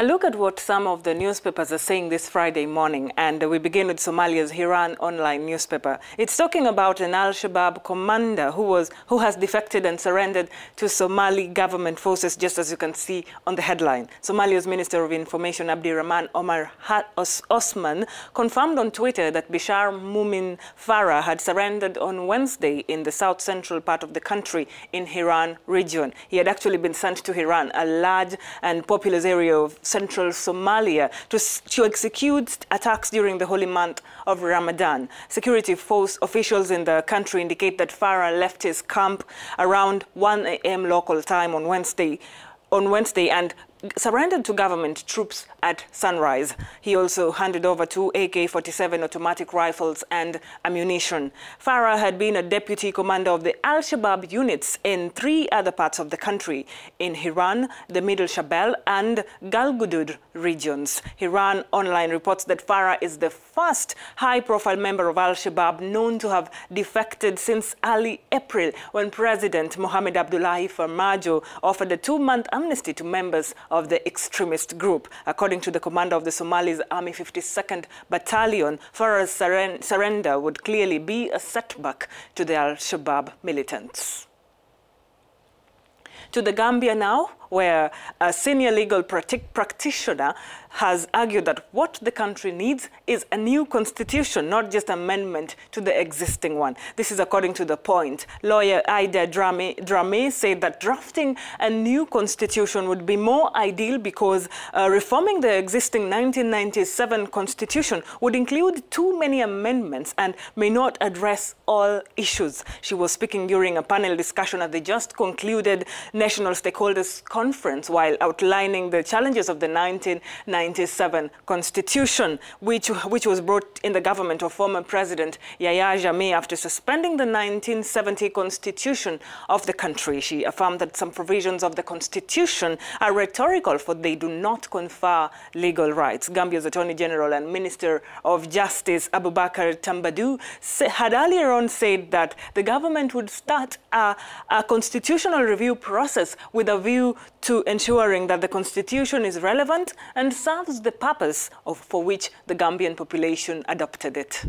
A look at what some of the newspapers are saying this Friday morning, and we begin with Somalia's Hiran online newspaper. It's talking about an Al-Shabaab commander who has defected and surrendered to Somali government forces, just as you can see on the headline. Somalia's Minister of Information Abdirahman Omar Osman confirmed on Twitter that Bishar Mumin Farah had surrendered on Wednesday in the south-central part of the country in Hiran region. He had actually been sent to Hiran, a large and populous area of central Somalia, to execute attacks during the holy month of Ramadan. Security force officials in the country indicate that Farah left his camp around 1 a.m. local time on Wednesday and surrendered to government troops at sunrise. He also handed over 2 AK-47 automatic rifles and ammunition. Farah had been a deputy commander of the Al-Shabaab units in 3 other parts of the country, in Hiran, the Middle Shabelle and Galgudud regions. Hiran Online reports that Farah is the first high-profile member of Al-Shabaab known to have defected since early April, when President Mohamed Abdullahi Farmajo offered a 2-month amnesty to members of the extremist group. According to the commander of the Somali's Army 52nd Battalion, Farah's surrender would clearly be a setback to the Al-Shabaab militants. To the Gambia now, where a senior legal practitioner has argued that what the country needs is a new constitution, not just amendment to the existing one. This is according to The Point. Lawyer Ida Drame said that drafting a new constitution would be more ideal because reforming the existing 1997 constitution would include too many amendments and may not address all issues. She was speaking during a panel discussion at the just concluded National Stakeholders Conference while outlining the challenges of the 1997 Constitution, which was brought in the government of former President Yahya Jammeh after suspending the 1970 Constitution of the country. She affirmed that some provisions of the Constitution are rhetorical, for they do not confer legal rights. Gambia's Attorney General and Minister of Justice Abubakar Tambadou had earlier on said that the government would start a constitutional review process with a view to ensuring that the Constitution is relevant and serves the purpose for which the Gambian population adopted it.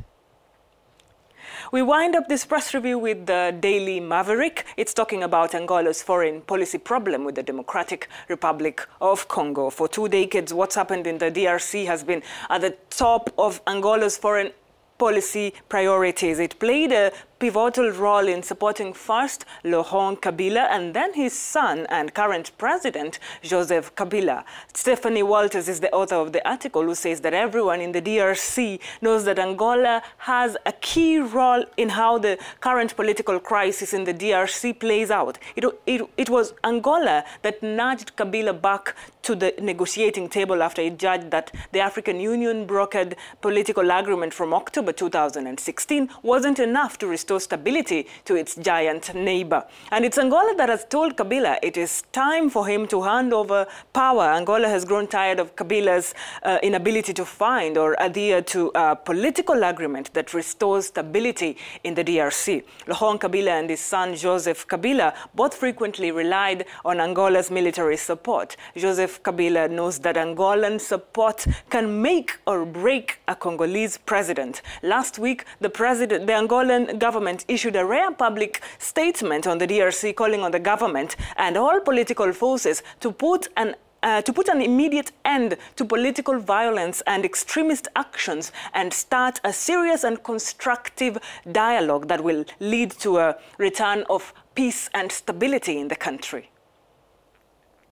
We wind up this press review with the Daily Maverick. It's talking about Angola's foreign policy problem with the Democratic Republic of Congo. For 2 decades, what's happened in the DRC has been at the top of Angola's foreign policy priorities. It played a pivotal role in supporting first Laurent Kabila and then his son and current president, Joseph Kabila. Stephanie Walters is the author of the article, who says that everyone in the DRC knows that Angola has a key role in how the current political crisis in the DRC plays out. It was Angola that nudged Kabila back to the negotiating table after it judged that the African Union brokered political agreement from October 2016 wasn't enough to restore stability to its giant neighbor. And it's Angola that has told Kabila it is time for him to hand over power. Angola has grown tired of Kabila's inability to find or adhere to a political agreement that restores stability in the DRC. Laurent Kabila and his son Joseph Kabila both frequently relied on Angola's military support. Joseph Kabila knows that Angolan support can make or break a Congolese president. Last week, the Angolan government issued a rare public statement on the DRC calling on the government and all political forces to put an immediate end to political violence and extremist actions and start a serious and constructive dialogue that will lead to a return of peace and stability in the country.